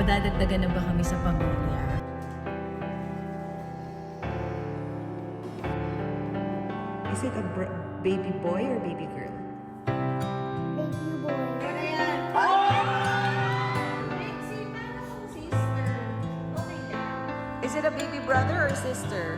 Madadagdagan na ba kami sa pamilya? Is it a baby boy or baby girl? Baby boy. Is it a baby brother or sister?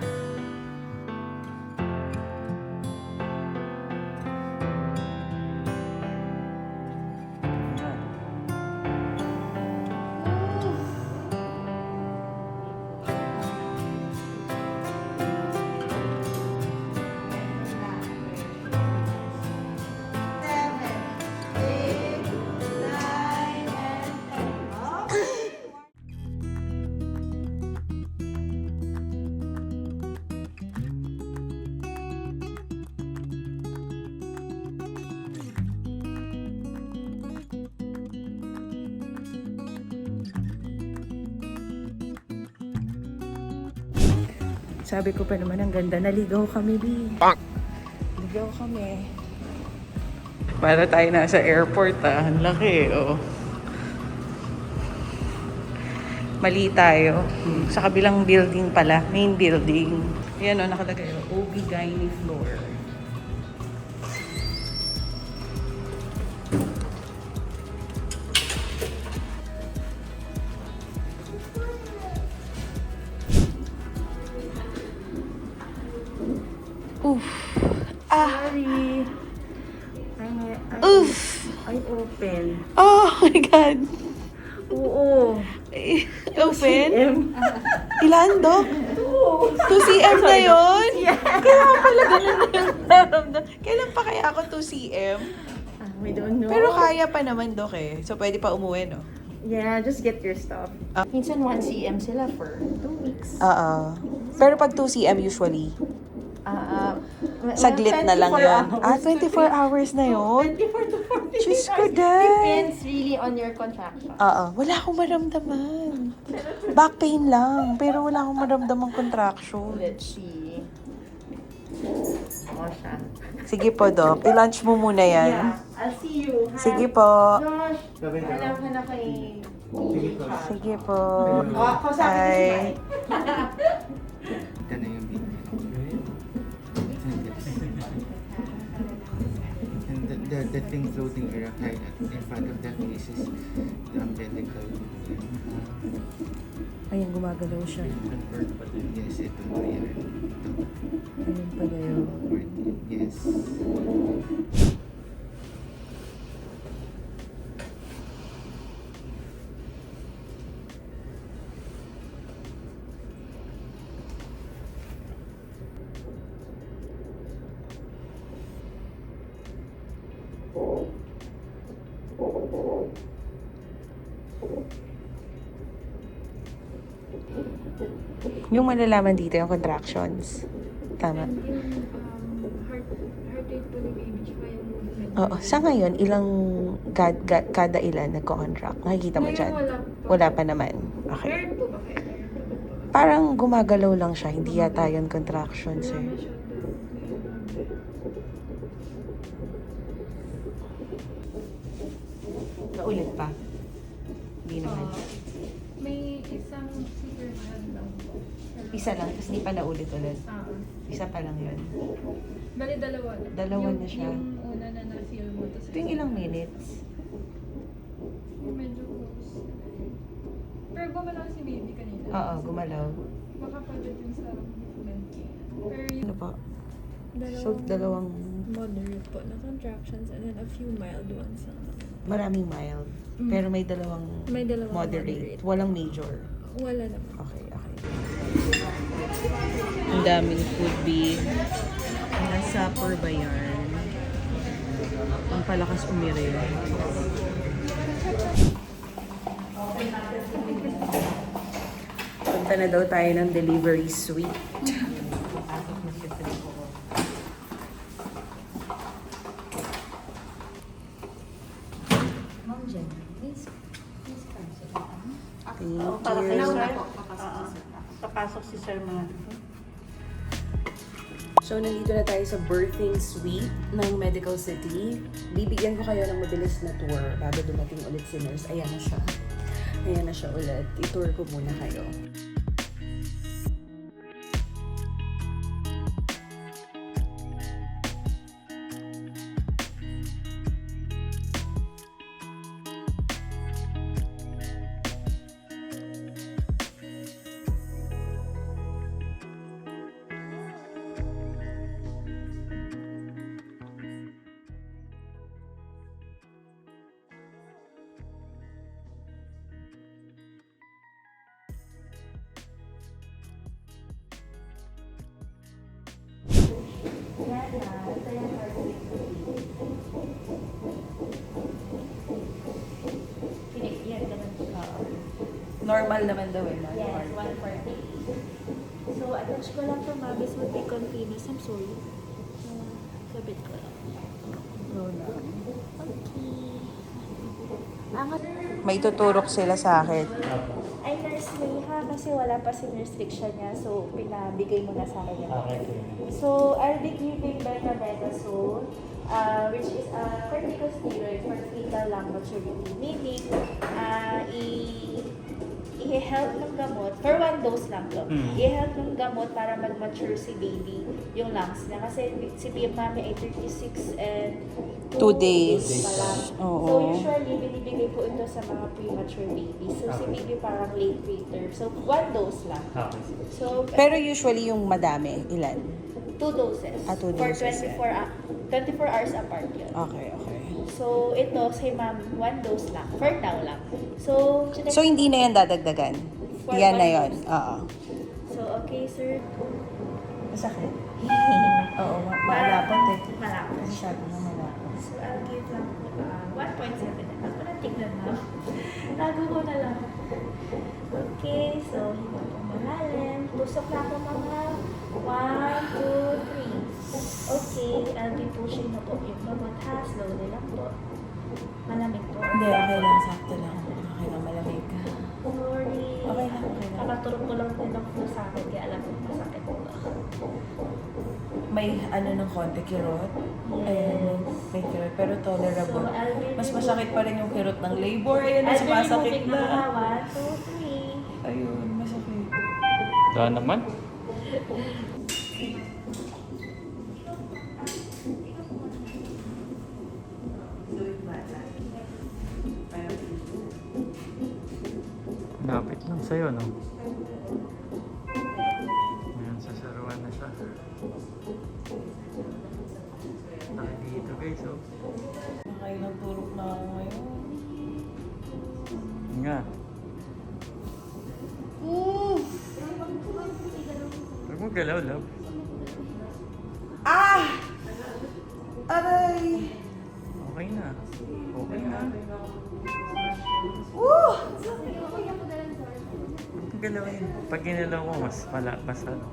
Sabi ko pa naman, ang ganda. Naligaw kami, Bi. Ligaw kami. Para tayo nasa airport Ang laki Mali tayo. Sa kabilang building pala. Main building. Ayan nakalagay OB-GYN floor. Oof. Sorry. Oof. I open. Oh my God. Oo. Open? M. Ilan, Dok? 2cm na yun? Kailangan pala ganun na yung naramdaman. Kailan pa kaya ako 2cm? We don't know. Pero kaya pa naman, Dok So, pwede pa umuwi, no? Yeah, just get your stuff. Minsan 1 cm sila for 2 weeks. Pero pag 2cm usually, saglit na lang yun. 24 hours na yun? 24 to 48 Diyos ko, hours. Day. Depends really on your contraction. Wala akong maramdaman. Back pain lang, pero wala akong maramdaman contraction. Let's see. Siya. Sige po, Doc. I-lunch mo muna yan. Yeah, I'll see you. Ha? Sige po. Josh, alam ka na kay... Sige po. Bye. Ito na yung video. And the thing floating around in front of the face is the umbilical. Ayun, gumagalaw siya. Yes, ito na yan. Ayun pala yun. Yes. Yung malalaman dito yung contractions. Tama. Heart rate po ni baby, tsaka yung movement. Oo. Sa ngayon, ilang kada ilan nagko-contract? Nakikita mo Ngayon dyan? wala po. Wala pa naman. Okay. Meron po ba kayo? Parang gumagalaw lang siya. Hindi yata yun contractions Wala eh. masyado. Naulit pa? Hindi naman. May isang super hand lang po. Isa lang, tapos hindi pa naulit-ulit. Isa pa lang yun. Bali dalawa. Dalawa na siya. Yung una na na-feel mo. Ito yung ilang minutes? Medyo close. Pero gumalaw si baby kanina. Oo, gumalaw. Baka pwede din sa movement. Pero yung Ano pa? So, dalawang moderate po na contractions and then a few mild ones lang. maraming mild. Pero may dalawang May dalawang moderate. Walang major. Wala naman. Okay. Ang daming food beef. Nasa supper ba yan? Ang palakas umiri. Punta na daw tayo ng delivery suite. Thank you. Papasok si Sir mga. So, nandito na tayo sa birthing suite ng Medical City. Bibigyan ko kayo ng mabilis na tour bago dumating ulit si nurse. Ayan na siya. Ayan na siya ulit. I-tour ko muna kayo. Normal naman daw eh. Yes, 140. So, attach ko lang to Mabis would be continuous. I'm sorry. Labit ko lang. Okay. May tuturok sila sa akin. Ay, nurse May ha, kasi wala pa si restriction niya. So, pinabigay mo na sa akin yan. So, I'll be giving betamethasone, which is a corticosteroid for fetal lung maturity. Meaning, i-help ng gamot, for 1 dose lang to, i-help ng gamot para mag-mature si baby, yung lungs niya. Kasi si mami ay 36 and 2 days. pa lang. Oo. So usually, binibigay ko ito sa mga premature babies. So si baby parang late preterm. So 1 dose lang. So Pero usually yung madami, ilan? 2 doses. 2 For doses, 24 hours apart yun. Okay. So ito, say ma'am, 1 dose lang. For now lang. So, So hindi na yan dadagdagan? For Yan na 1 yon. dose. Oo. So, okay, sir. Masakit? Oo, malapot eh. Malapot. Masyado na malapot. So, I'll give lang po 1.7. Ako na tignan na. Tago ko na lang. Okay, so hinga po malalim. Tusok na ako mga 1, 2, 3. Okay, I'll be pushing na po yung gamot ha. Slowly lang po. Malamig po. Hindi, okay lang. Sakto lang. Okay lang, malamig ka. Sorry. Okay lang. Nakaturok ko lang din ang flu sa akin. Kaya alam ko masakit po. May ano ng konti, kirot. Yes. Ayan, may kirot. Pero tolerable. So, I'll be Mas masakit pa rin yung kirot ng labor. Ayan, I'll be sumasakit removing na na. mga 1, 2, 3. Ayun, masakit. Daan naman. Lapit lang sa'yo, no? Ayan, sasaruan na siya. Tayo dito, guys, oh. Nakailang turok na ako ngayon. Nga. Huwag mo galaw, love. Ah! Aray! Okay na. Okay na. Woo! Huwag mo galawin. Pag ginalaw ko, mas ano.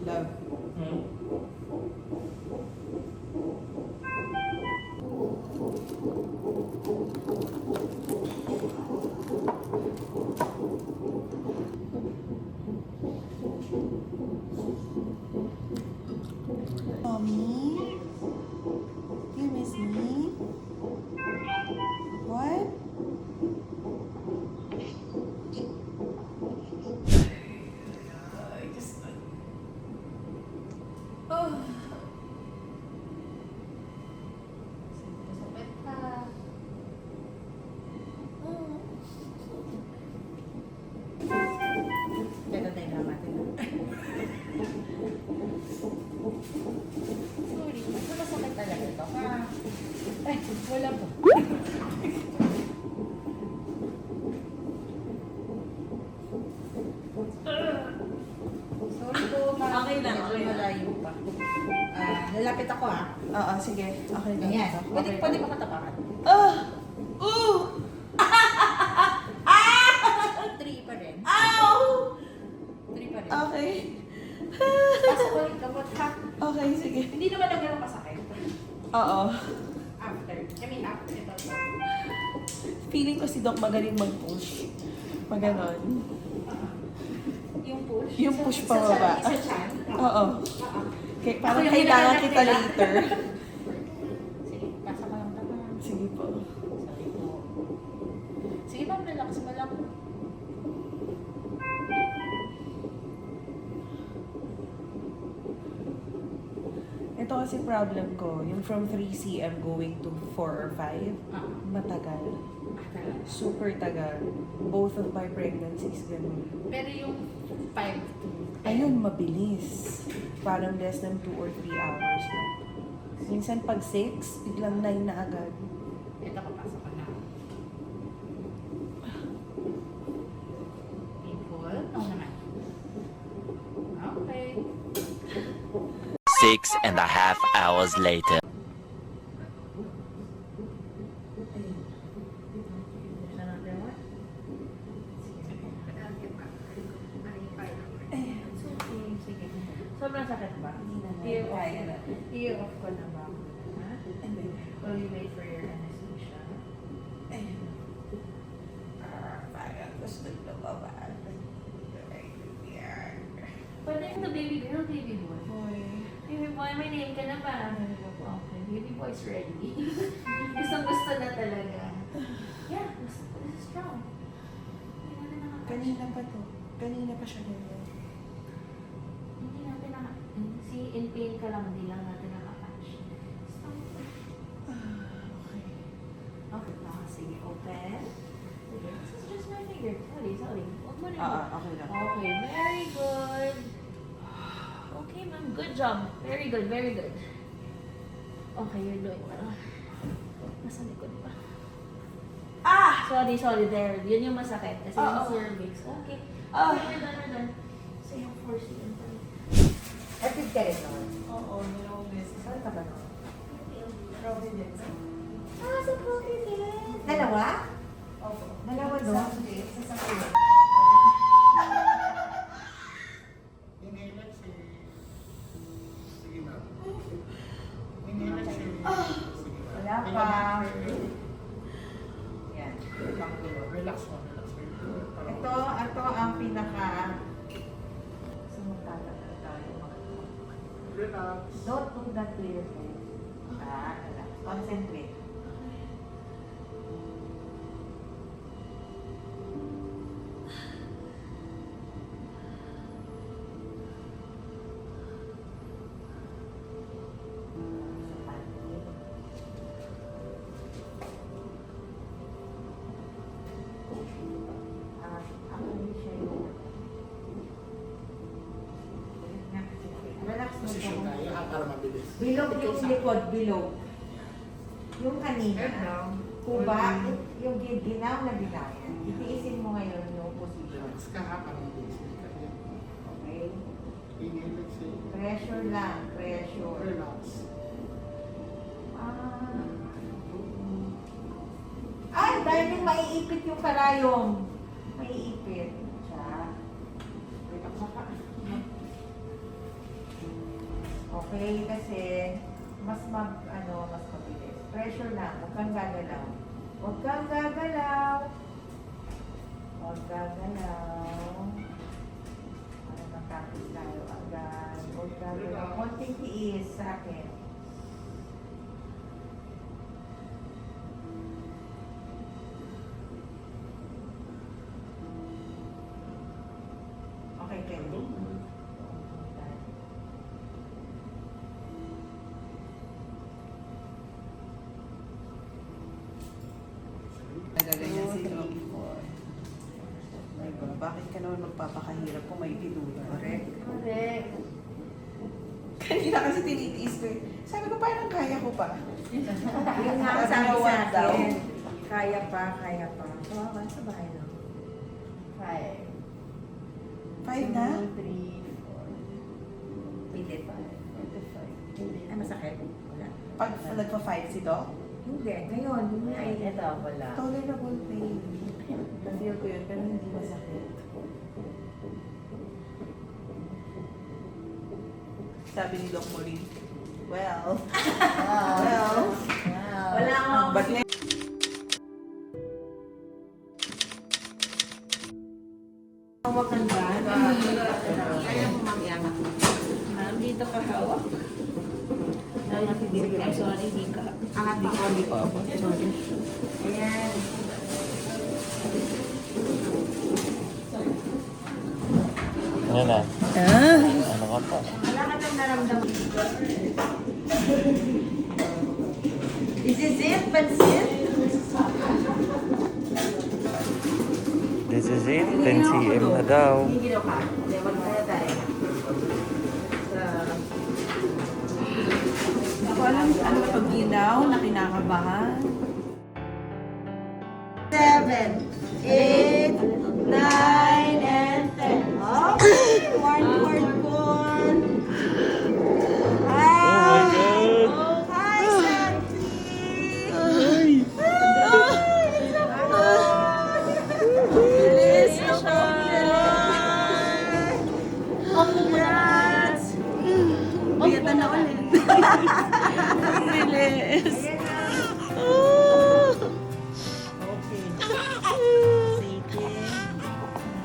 Love. Mommy? You miss me? What? Pero tayo natin. Sorry. Masakit talaga ito. Ay, wala po. Sorry po, ma'am. Okay lang, Medyo okay lang. malayo pa. Lalapit ako Oo, sige. Okay lang. Ayan. Okay. Pwede makatapakan. Ah! Ooh! 3 pa rin. Ow! 3 pa rin. Okay. Pasok ko yung gamot ha. Okay, sige. Hindi naman na ganun kasakit. Oo. After. I mean, after ito. Feeling ko si Doc magaling mag-push. Pag ganon. Yung push. Yung push pababa. Sa chan. Oo. Okay, parang Ako yung kailangan hinahanap kita nila. later. Sige, pasa ko yung tama. Sige po. Sorry po. Sige ma'am, relax mo lang. Ito kasi problem ko, yung from 3 cm going to 4 or 5, matagal. Super tagal. Both of my pregnancies, ganun. Pero yung 5 to 10. Ayun, mabilis. Parang less than 2 or 3 hours lang. Minsan pag 6, biglang 9 na agad. Ito, papasok ko na. Painful? Oo naman. Okay. 6.5 hours later. There's another one. It's okay. Sige. Sobrang sakit ba? I-off ko na ba? Ha? Will you wait for your anesthesia? Parang gusto na baba. Pwede yung the baby girl, baby boy. Baby boy, may name ka na ba? Okay, baby boy's ready. Gustong-gusto na talaga. Yeah, this is strong. Kanina pa to. Kanina pa siya ganyan. Hindi natin in pain ka lang, hindi lang natin nakapatch. Okay. Okay, sige, open. Sige, this is just my finger. Sorry. Huwag mo na. Okay lang. Okay, very good. Okay, ma'am. Good job. Very good, very good. Okay, you're doing well. Nasa likod pa. Sorry, there. Yun yung masakit. Kasi yung cervix. Okay. We're done. So yung 4 cm pa rin. Active ka rin naman. Oo, dalawang beses. Saan ka ba naman? Providence. Sa Providence. Dalawa? Opo. Dalawa doon? Sa sakit. Wala pa. Yan. Relax mo. Ito ang pinaka sumutata na tayo. Relax. Don't look that to your face. Relax. Concentrate. Relax mo Position po. tayo para mabilis. Bilog yung likod, bilog. Yung kanina, kuba, yung ginaw na ginaw. Itiisin mo ngayon yung position. Relax ka ha, para mabilis. Okay? Inhale, exhale. Pressure lang, pressure. Relax. Ay, dahil din maiipit yung karayom. Maiipit. Siya. Relax ka. Okay, kasi mas mabilis. Pressure lang, huwag kang gagalaw. Huwag kang gagalaw. Huwag gagalaw. Para matapos tayo agad. Huwag gagalaw. Konting tiis sa akin. Okay, Kelly. Nagaganyan si Doc. My God, bakit ka naman magpapakahirap kung may pinula? Correct. Kanina kasi tinitiis ko eh. Sabi ko, parang kaya ko pa. Yun nga ang sabi Parang sa daw. akin. Kaya pa. Kawawa sa bahay lang. 5. 5 na? 3, 4. Hindi pa. Ay, masakit? Wala. Pag nagpa-5 si Doc, Hindi. Ngayon, hindi ay... Ito, wala. tolerable pain. Na-feel ko yun, pero hindi masakit. Sabi ni Doc Maureen, well, Wala akong... but hawakan ba? Kaya mo mag-iangat. Ma'am, dito ka hawak. I'm sorry, di ka. Angat pa ko. Hindi pa ako. Sorry. Ayan. Yan na. Ah, Ano ka pa? Wala ka nang naramdaman. Is this it? Pansit? This is it. 10 cm na daw. Hindi ka. Hindi, wag na tayo. ako alam ano pag ginaw na kinakabahan. 7, 8, 9, and 10. Okay, one more corn. Hi! Oh my God! Hi, Santi! Bilis na siya! Congrats! Biyatan na ulit. Bilis. Ayan na. Okay. Sige.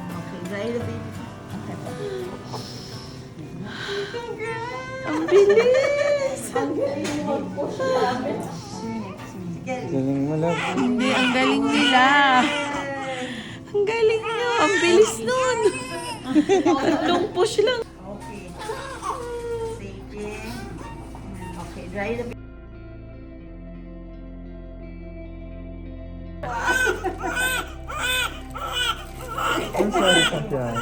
Okay, dahil na baby. Ang bilis. Galing mo lang. Hindi, ang galing nila. Ang galing nyo. Ang bilis nun. Tatlong push lang. Okay. Sige. Okay, dry the baby. Ang sorry ka dyan,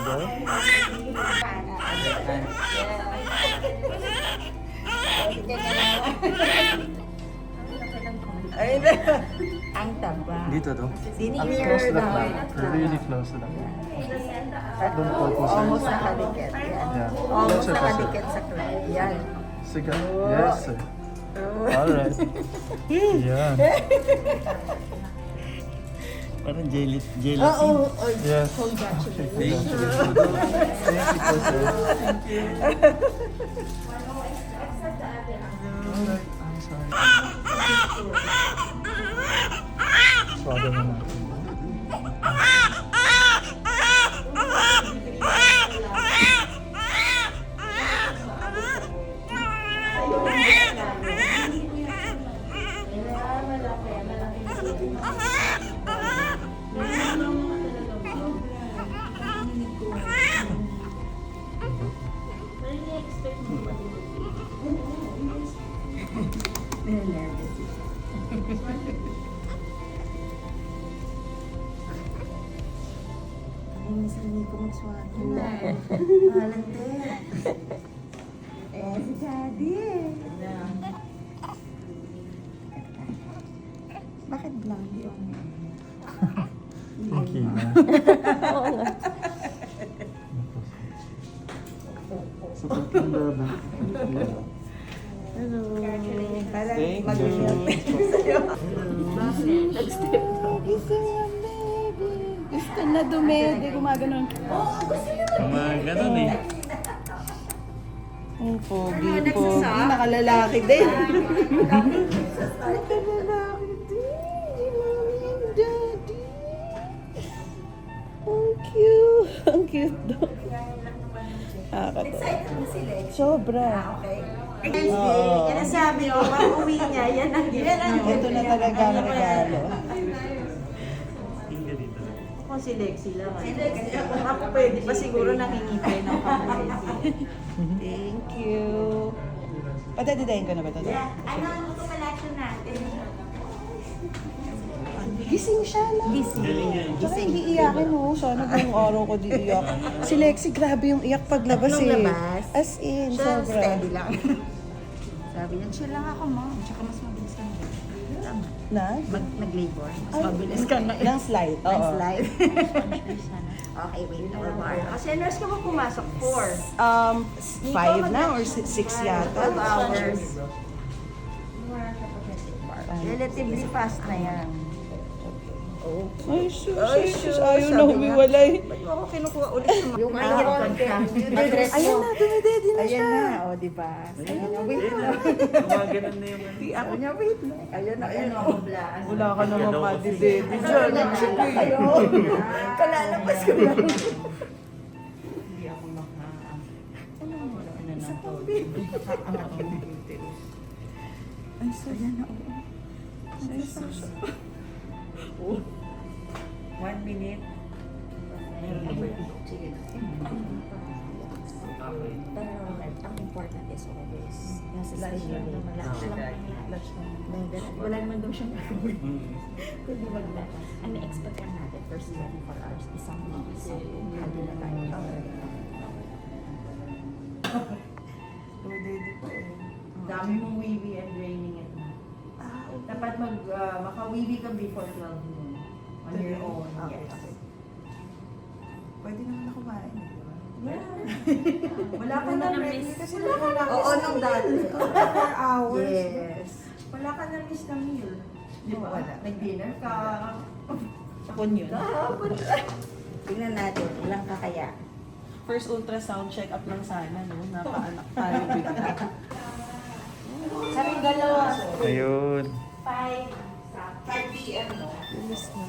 Ay, ang taba. Dito to. Senior daw. Really close lang. Don't focus. Almost nakadikit. Yan. Yeah. Almost Closer, closer. nakadikit sa client. Yan. Sige. Yes, sir. Alright. Yan. Parang jealousy. Oo. Yes. Congratulations. Thank you. Thank you po, sir. Alright. I'm sorry. Swado mo natin. Ay, miss Lini ko magswado. Malante. Eh, si Daddy. Bakit blondie yung... Okay na. Support ng laban. Hello. Parang Thank you. mag-iingat sa'yo. Gising yan, baby. Gusto na dumede. Gumaganon. Mga ganun eh. Ang pogi, pogi. Nakalalaki din. Nakalalaki din. Mommy and Daddy. Ang cute. Ang cute daw. Excited mo si Lex. Sobra. Okay. Wednesday, yan ang sabi ko, pag uwi niya, yan ang Ito na talaga ang regalo. Kung si Lexi lang. Si Lexi. Ako pwede pa siguro nangingipay ng kapatid. Thank you. Patadidayin ko na ba ito? Yeah. Ano ang collection natin? Gising siya lang. Tsaka hindi iyakin mo. Sana buong araw ko di iyak. Si Lexi, grabe yung iyak paglabas Nung eh. labas? As in, Siya, sobra. steady lang. Sabi niya, chill lang ako, mom. Tsaka mas mabilis ka na. Tama. Na? Nag-labor. Mas Ay, mabilis ka na. Ng slide. Oo. Nice life. Okay, wait. Kasi nurse ka ba pumasok? 4. 5 na or 6 yata. 12 hours. Relatively fast na yan. Ay, sus. Ayaw na humiwalay. Ba't mo ako kinukuha ulit yung ano? Ayan na, dumidedi na siya. Ayan na, o diba? Ayan na, wait na. Gumaganon na yung Ako niya, wait na. Ayan na, ayan na. Wala ka naman madidedi dyan. Kalalabas ko lang. Isa pang baby. Angat ko ng uterus. Ay, sorry na. Oh. 1 minute. Sige na. Pero ang important is always nasa Lunch lang schedule. naman. Lunch lang. Lunch lang. Wala naman daw siyang gagawin. Kundi maglakad. Ang na-expect lang natin first 24 hours, isang month. So, hali na tayo. Pwede pa eh. Dami mong weavy and draining at night. Dapat maka-weavy ka before 12 noon. On your own. Okay, Yes. okay. Pwede naman na kumain. Wala ka na ready kasi Wala ka na. Oo, nung dati. 4 hours. Yes. Wala ka na miss na meal. Di ba? Wala. Nag-dinner ka. Hapon yun. Tingnan natin, ilang ka kaya? First ultrasound check-up lang sana, no? Napaanak tayo bigla. Sabi dalawa. Ayun. 5 p.m. no? Bilis na.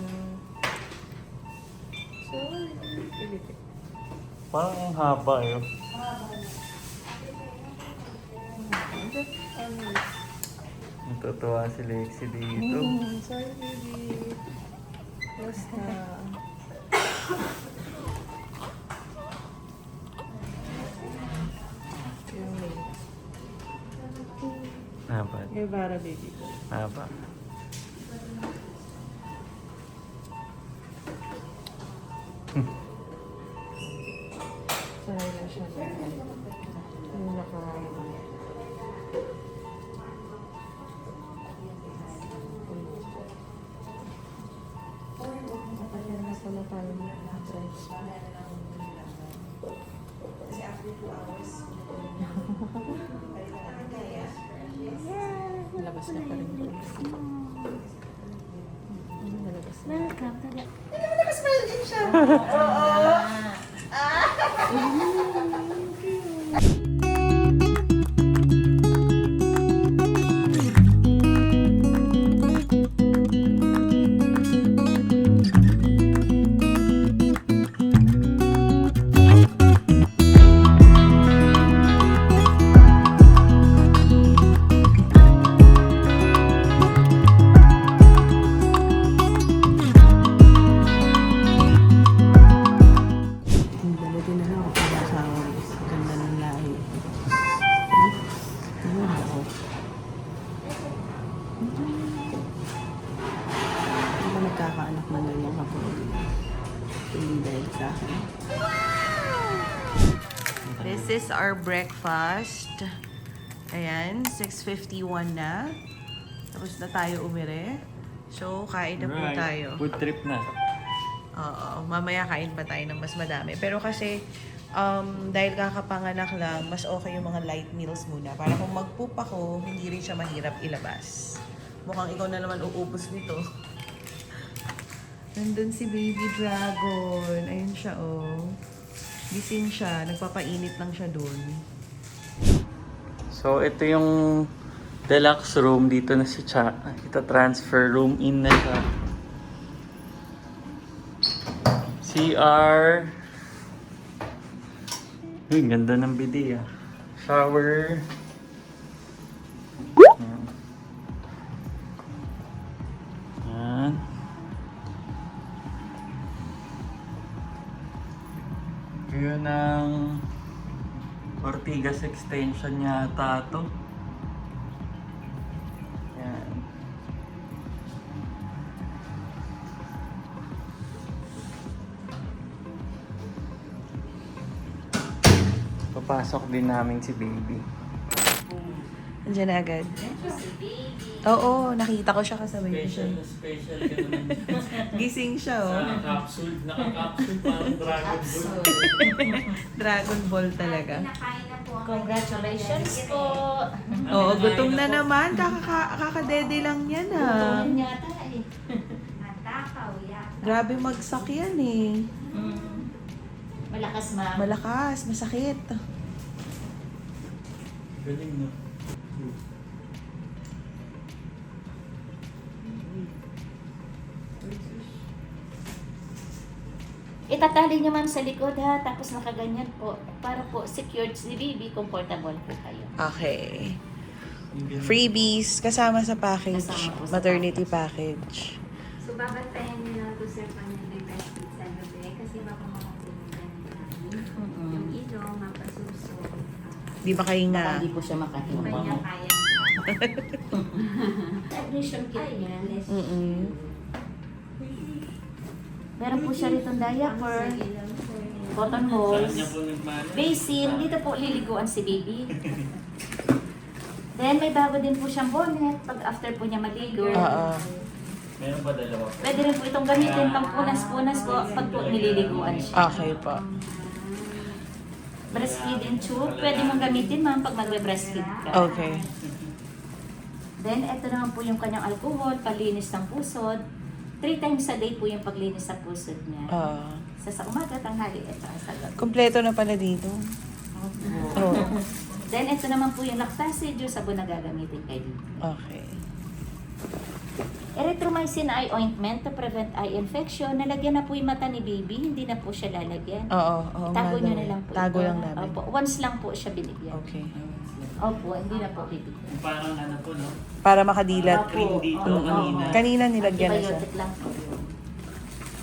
Parang ang haba yun. Natutuwa si Lexie dito. Sorry, baby. Basta. Haba. Guevara, baby ko. Haba. Sanay na siya. Yung nakain. Matagal na pala tayo mag-drive. Kasi after 2 hours. Nalabas na pa rin ko. Nalabas na. Welcome to the... Dala din na ako para sa ganda ng lahi. Ayun ako. Hindi ba nagkakaanak na lang yung hapon? Hindi dahil sa akin. This is our breakfast. Ayan, 6:51 na. Tapos na tayo umire. So, kain na po tayo. Food trip na. Oo, mamaya kain pa tayo ng mas madami. Pero kasi, dahil kakapanganak lang, mas okay yung mga light meals muna. Para kung mag-poop ako, hindi rin siya mahirap ilabas. Mukhang ikaw na naman uupos nito. Nandun si Baby Dragon. Ayun siya, oh. Gising siya. Nagpapainit lang siya dun. So, ito yung deluxe room. Dito na si Cha. Ito transfer room in na siya. CR. Uy, ganda ng bidi ah. Shower. Ayan. Ayan. Yun ang Ortigas extension yata to. Ayan. Papasok din namin si baby. Andiyan na agad. Oo, nakita ko siya kasabay ko siya. Special ka naman. Gising siya, oh. Naka-capsule parang Dragon Ball. Dragon Ball talaga. Congratulations po! Oo, gutom na naman. Kakadede lang yan, ah. Tulong yata eh. Natakaw yata. Grabe magsak yan, eh. Malakas ma'am. Malakas, masakit. Galing no? Itatali niyo ma'am sa likod ha, tapos nakaganyan po. Para po secured si baby, comfortable po kayo. Okay. Freebies, kasama sa package. Kasama po sa Maternity package. So, babantayan niyo lang to sir pag nag-breastfeed sa gabi kasi baka makapilitan yung ilong, mapasuso. Di ba kayo nga? Baka hindi po siya makahinga. Kanya-kaya. Admission kit Ayan. niya. Meron po siya rito diaper, Cotton Saan balls. niya po nagmana? Basin, dito po liliguan si baby. Then may bago din po siyang bonnet pag after po niya maligo. Oo. Meron ba dalawa po? Pwede rin po itong gamitin pang punas-punas po pag po nililiguan siya. Okay po. Breastfeeding tube, pwede mong gamitin ma'am pag magbe-breastfeed ka. Okay. Then ito naman po yung kanyang alcohol, palinis ng pusod. 3 times a day po yung paglinis sa pusod niya. Sa umaga, tanghali, ito sa gabi. Kompleto na pala dito. Oh. Then ito naman po yung lactase juice, sabon na gagamitin kayo dito. Okay. Erythromycin eye ointment to prevent eye infection. Nalagyan na po yung mata ni baby, hindi na po siya lalagyan. Oo. Oo. Itago nga nyo daw na eh. lang po. Tago ito. lang namin. Opo, once lang po siya binigyan. Okay. Opo, hindi na po bibigyan. Yung parang ano po, no? Para makadilat. Opo, dito, opo, kanina. opo. Kanina nilagyan na siya. Antibiotic lang po yun.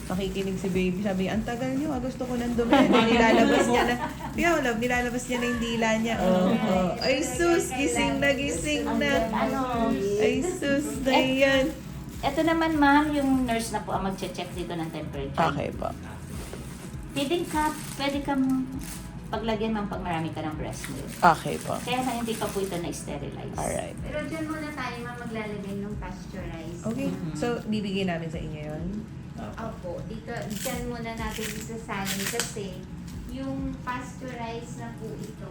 Nakikinig si baby. Sabi, ang tagal niyo. Gusto ko ng dumi. Nilalabas niya na. Kaya love, nilalabas niya na yung dila niya. Oh. Ay sus, gising na gising na. Ano, Ay sus na yan. ito naman ma'am, yung nurse na po ang mag-check dito ng temperature. Okay po. Feeding cup, pwede kang paglagyan ma'am pag marami ka ng breast milk. Okay po. Kaya na hindi pa po ito na-sterilize. Alright. Pero dyan muna tayo maglalagay ng pasteurized. Okay. So, bibigyan namin sa inyo yun. Opo, dyan muna natin isasali kasi yung pasteurized na po ito,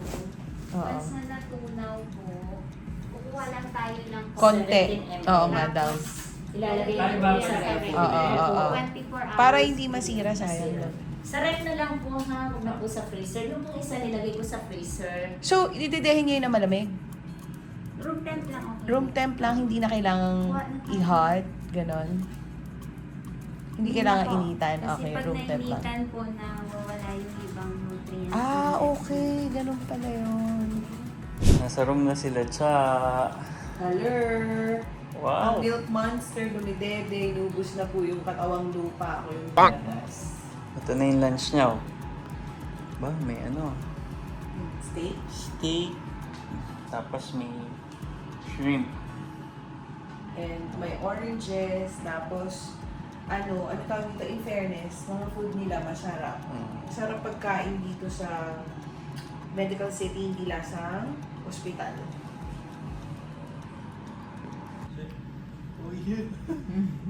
once na natunaw po, kukuha lang tayo ng Konti. 17 ml. Oo nga daw. Ilalagay Ay, mo bago sa na. ref. Oo. 24 hours. Para hindi masira, sayang lang. Sa ref na lang po ha, huwag na po sa freezer. Yung pong isa nilagay ko sa freezer. So, itidehin niyo yun na malamig? Room temp lang okay. Room temp lang, hindi na kailangang i-hot, ganon. Hindi kailangan po. initan. Kasi Okay, pag room temp lang. nainitan po na wawala yung ibang nutrients. Ah, okay. Ganon pala yun. Nasa room na sila, Cha. Hello! Wow. Ang milk monster, lumidede, inubos na po yung katawang lupa. Ako yung pinanas. Ito na yung lunch niya, oh. Ba, may ano, Steak. steak. Tapos may shrimp. And may oranges. Tapos, ano tawag dito, in fairness, mga food nila masarap. Sarap pagkain dito sa medical city, hindi lasang hospital.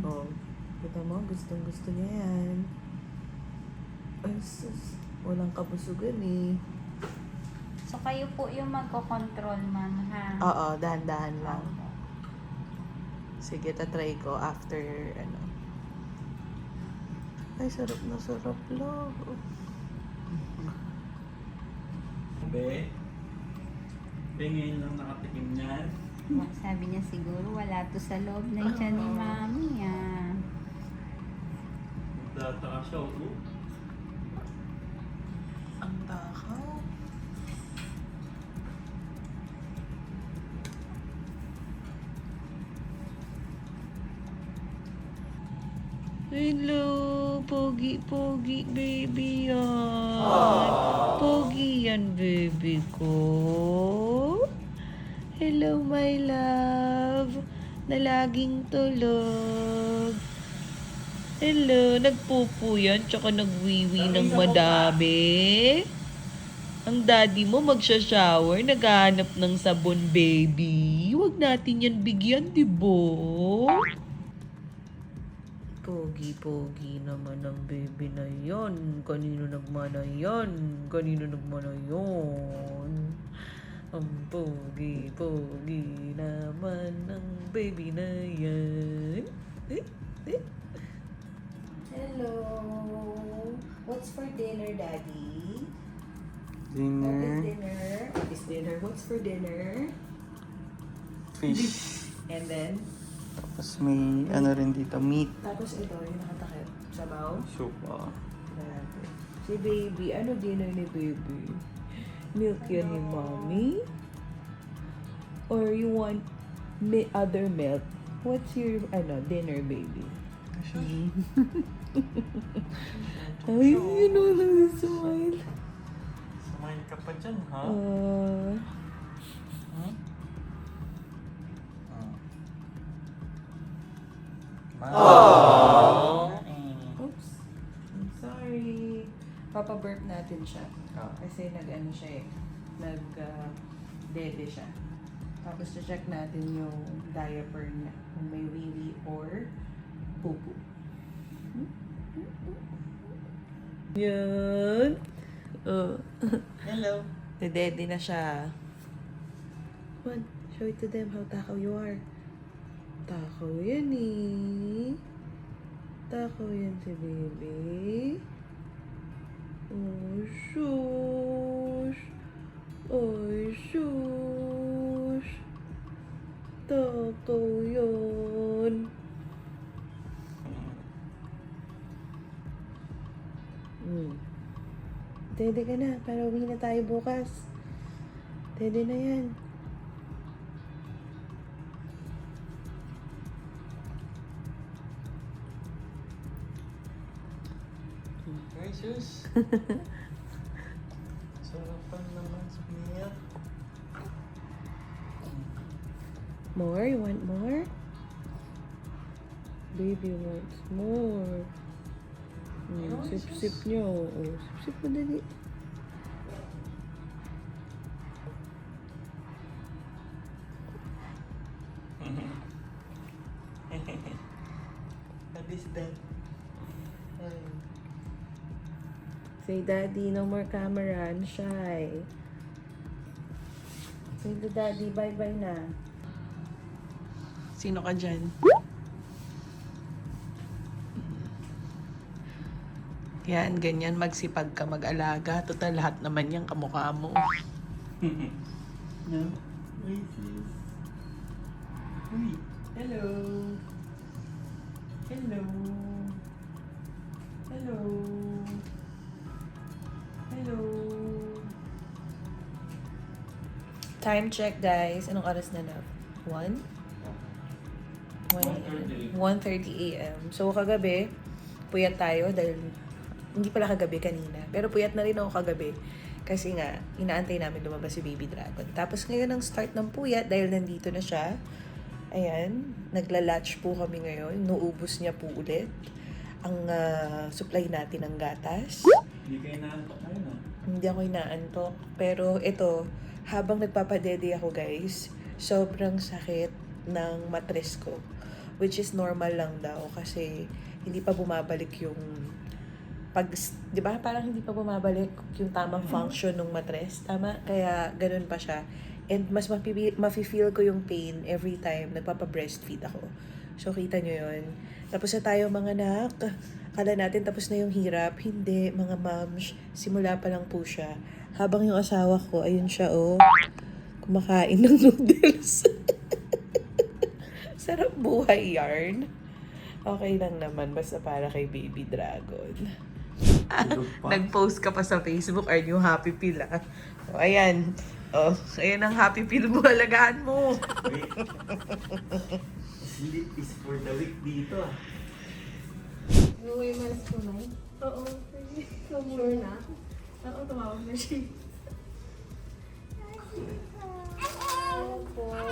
Oh, kita mo, gustong gusto niya yan. Ay, sus, walang kabusugan eh. So kayo po yung magko-control, ma'am, ha? Oo, dahan-dahan lang. Sige, tatry ko after, ano. Ay, sarap na sarap lang. Be, ngayon lang nakatikim niyan. Sabi niya siguro wala to sa loob ng tiyan ni mami, ah. Magtataka siya, oh. Ang takaw. Hello, pogi baby yan. Pogi yan, baby ko. Hello, my love. Na laging tulog. Hello, nagpupo yan, tsaka nagwiwi ng madami. Ang daddy mo magsha-shower, naghahanap ng sabon, baby. Huwag natin yan bigyan, di ba? Pogi naman ang baby na yon. Kanino nagmana yan? Kanino nagmana yon? Ang pogi naman ang baby na yan. Hello. What's for dinner, Daddy? What is Dinner, dinner? What is dinner? What's for dinner? fish. And then, Tapos may ano rin dito, meat. tapos ito, yung nakatakip. Sabaw. Soup, oh. natin. Si baby, ano dinner ni baby? Milk yan ni mommy? Or you want other milk? What's your dinner, baby? Ay, you know na smile. Smile ka pa dyan, ha? Hmm? Oops. I'm sorry. Papa-burp natin siya. Kasi nag-ano siya eh. Nag-dede siya. Tapos check natin yung diaper niya. Kung may wee or pupu. Yan. Hello. Dede na siya. Come on, show it to them how takaw you are. Takaw yan eh. Takaw yan si baby. Oh, shush. Oh, shush. Takaw yan. Dede ka na, para uwi na tayo bukas. Dede na yan. Gracious. Sarapan naman sa milk. More? You want more? Baby wants more. Sip-sip niyo. Oh, sip-sip mo dali. What is that? Say, Daddy, no more camera. I'm shy. Say to Daddy, bye-bye na. Sino ka dyan? Yan, ganyan. Magsipag ka mag-alaga. Total, lahat naman yan kamukha mo. No? Wait, sis. Uy. Hello. Hello. Hello. Hello. Time check, guys. Anong oras na na? 1? 1:30 a.m. So, kagabi, puyat tayo dahil hindi pala kagabi kanina. Pero puyat na rin ako kagabi. Kasi nga, inaantay namin lumabas si Baby Dragon. Tapos ngayon ang start ng puyat dahil nandito na siya. Ayan, nagla-latch po kami ngayon. Nuubos niya po ulit ang supply natin ng gatas. Hindi kayo naantok ngayon, no? Hindi ako inaantok. Pero ito, habang nagpapadede ako guys, sobrang sakit ng matres ko. Which is normal lang daw kasi hindi pa bumabalik yung di ba? Parang hindi pa bumabalik yung tamang function ng matres. Tama? Kaya ganun pa siya. And mas mafe-feel ko yung pain every time nagpapa-breastfeed ako. So, kita nyo yun. Tapos na tayo mga anak. Kala natin tapos na yung hirap. Hindi, mga moms. Simula pa lang po siya. Habang yung asawa ko, ayun siya, oh. Kumakain ng noodles. Sarap buhay yarn. Okay lang naman. Basta para kay Baby Dragon. Nag-post ka pa sa Facebook. Are you happy pill, ah? O, ayan. Oh, ayan ang happy pill mo. Alagaan mo. Sleep is for the weak dito, ah. Uwi mo alas 9? Oo. Sure na? Oo, tumawag na siya.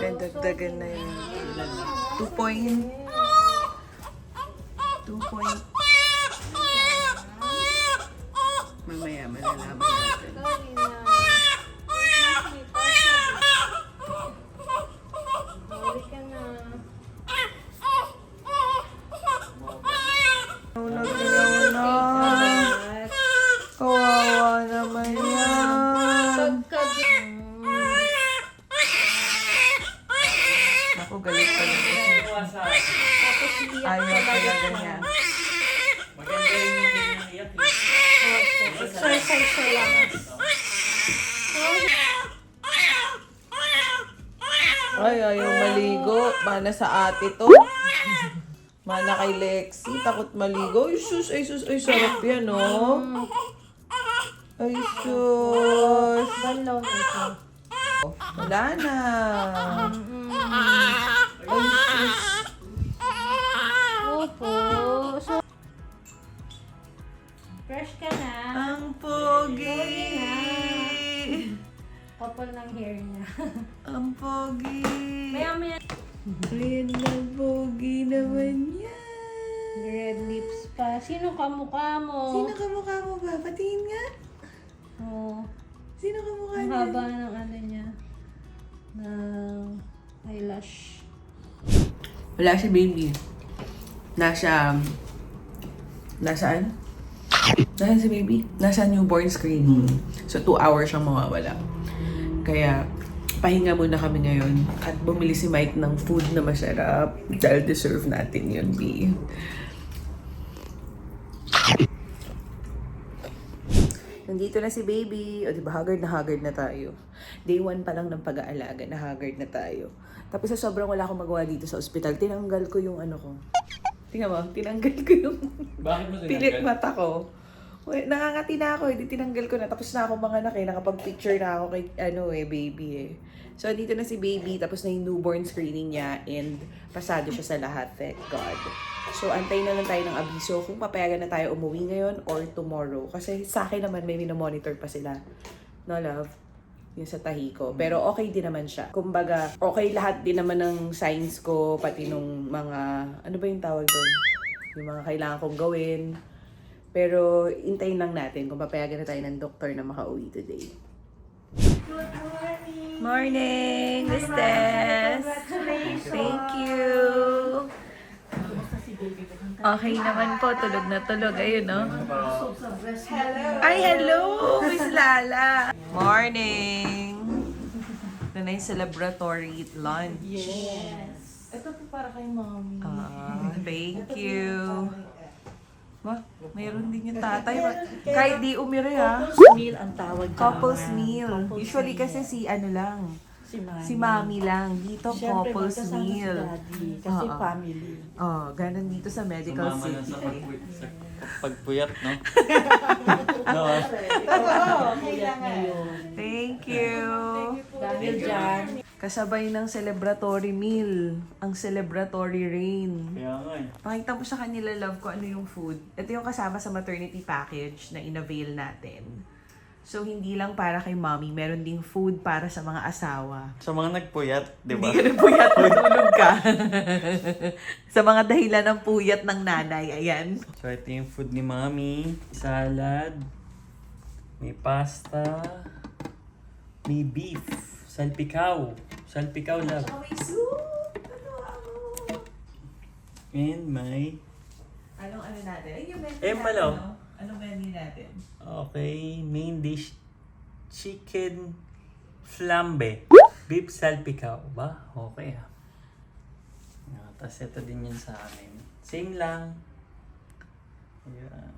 Nandagdagan na yun. 2 point. Mamaya malalaman natin. Sorry ka na. Kawawa naman yan. Ako, galit pa rin. Ayaw talaga niya. Maganda yung hindi naiyak, eh. Exercise ko lang. Ay, ayaw maligo. Mana sa ate to. Mana kay Lexi, takot maligo. Ay, sus, ay, sarap yan, oh. Ay, sus. Banlaw na ito. Wala na. Ay, sus. Opo. So, fresh ka na. Ang pogi. Kapal ng hair niya. Ang pogi. Maya-maya. Ayan na, pogi naman yan. Red lips pa. Sino kamukha mo? Sino kamukha mo ba? Patingin nga. Oh, Sino kamukha ang niya? haba ng ano niya. Ng eyelash. Wala si baby. Nasaan? Nasaan si baby? Nasa newborn screening. So, 2 hours siyang mawawala. Kaya, pahinga muna kami ngayon at bumili si Mike ng food na masarap dahil deserve natin yun, B. Nandito na si baby. O, diba, haggard na tayo. Day 1 pa lang ng pag-aalaga, na haggard na tayo. Tapos sa sobrang wala akong magawa dito sa ospital, tinanggal ko yung ano ko. Tingnan mo, tinanggal ko yung Bakit mo pilik mata ko. Uy, nangangati na ako, hindi tinanggal ko na. Tapos na ako mga anak nakapag-picture na ako kay baby eh. So, dito na si baby, tapos na yung newborn screening niya, and pasado siya sa lahat, thank God. So, antay na lang tayo ng abiso kung papayagan na tayo umuwi ngayon or tomorrow. Kasi sa akin naman, may minomonitor pa sila. No, love? Yung sa tahi ko. Pero okay din naman siya. Kumbaga, okay lahat din naman ng signs ko, pati nung mga, ano ba yung tawag doon? Yung mga kailangan kong gawin. Pero, intayin lang natin kung papayagan na tayo ng doktor na makauwi today. Good morning! Morning, Miss Tess! Thank you! Okay naman po, tulog na tulog. Ayun, no? Ay, hello, Miss Lala! Morning! Ito na yung celebratory lunch. Yes! Ito po para kay mommy. Thank you! Ma, mayroon din yung tatay. Kahit di umiri, ha? Meal ang tawag dyan. Couples meal. Usually kasi si ano lang. Si mami lang. Dito, couples meal. Kasi Oo. family. Oh, ganun dito sa Medical Sumama na City. sa pagpuyat, no? No, Thank you. Dahil dyan, Kasabay ng celebratory meal. Ang celebratory rain. kaya nga eh. Pakita mo sa kanila, love, ko ano yung food. Ito yung kasama sa maternity package na in-avail natin. So, hindi lang para kay mommy, meron ding food para sa mga asawa. Sa mga nagpuyat, di ba? Hindi ka na puyat, matulog ka. Sa mga dahilan ng puyat ng nanay, ayan. So, ito yung food ni Mami. Salad. May pasta. May beef. Salpikaw. Salpikaw, love. May soup! Ano ako? And may... Anong ano natin? Ay, yung menu Eh, natin, malaw. no? Anong menu natin? Okay, main dish. Chicken flambe. Beef salpikaw. Ba? Okay ah. Tapos ito din yan sa amin. Same lang. Ayan.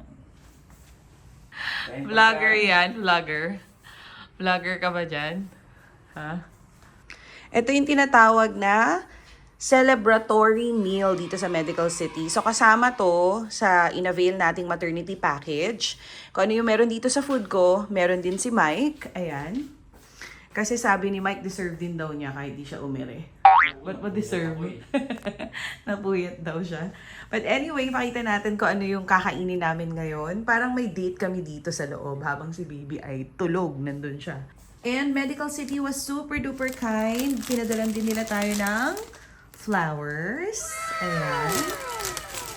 Kain Vlogger pagkain. yan, vlogger. Vlogger ka ba dyan? Ha? Ito yung tinatawag na celebratory meal dito sa Medical City. So, kasama to sa in-avail nating maternity package. Kung ano yung meron dito sa food ko, meron din si Mike. Ayan. Kasi sabi ni Mike, deserve din daw niya kahit di siya umiri. Ba't ba deserve? Napuyat daw siya. But anyway, pakita natin kung ano yung kakainin namin ngayon. Parang may date kami dito sa loob habang si baby ay tulog. Nandun siya. And Medical City was super duper kind. Pinadalan din nila tayo ng flowers. Ayan.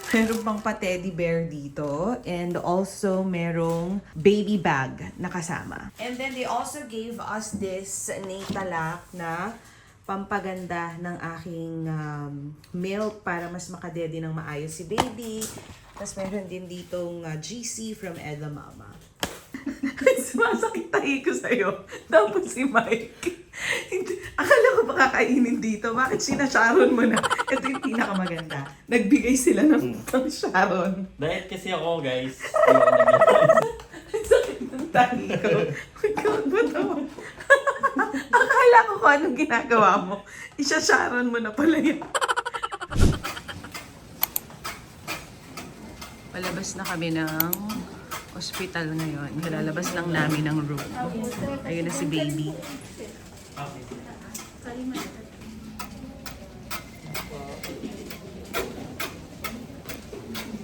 Meron pang pa-teddy bear dito. And also, merong baby bag na kasama. And then, they also gave us this Natalak na pampaganda ng aking milk para mas makadede ng maayos si baby. Tapos, meron din ditong GC from Edamama. Sumasakit tayo ko sa'yo. Tapos si Mike. Akala ko baka kainin dito. Bakit sinasharon mo na? Ito yung pinakamaganda. Nagbigay sila ng pang-sharon. Diet kasi ako, guys. Ang sakit ng tahi ko. Huwag ba tawa? Akala ko kung anong ginagawa mo. Isasharon mo na pala yan. Lalabas na kami ng hospital ngayon. Lalabas lang namin ng room. Ayun na si baby.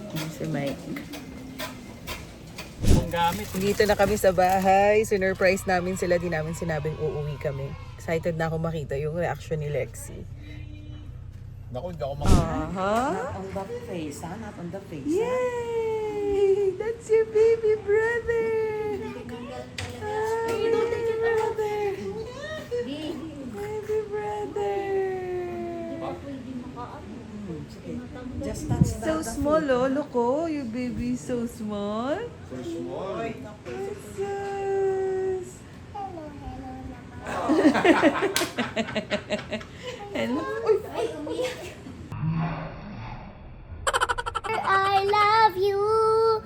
Ayun si Mike. Dito na kami sa bahay. Sinurprise namin sila. Di namin sinabing uuwi kami. Excited na ako makita yung reaction ni Lexi. Naku, hindi ako Not on the face, ha? Not on the face. Yay! That's your baby brother! Hi, baby brother! Baby brother! Just touch So small, oh. Look, oh. Your baby is so small. So small. Sus. Hello. I love you.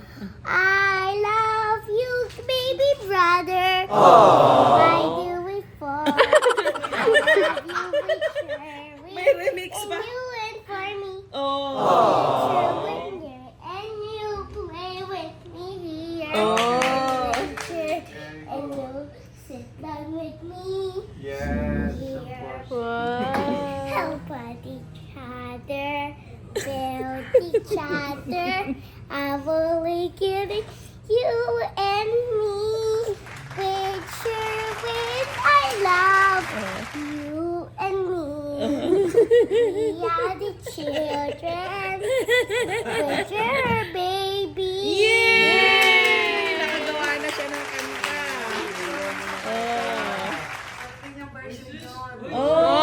I love you, baby brother. I do it for. I love you with Sherry. May remix And pa. you and for me. Oh. Sherry, and you play with me here. Oh. And you sit down with me. Yes, of Here. course. Wow. Help out each other, build each other. I will make it you and me. With Sherwin, I love you and me. We are the children. With your baby. Yay! Nakagawa na siya ng kanta. Oh. Oh.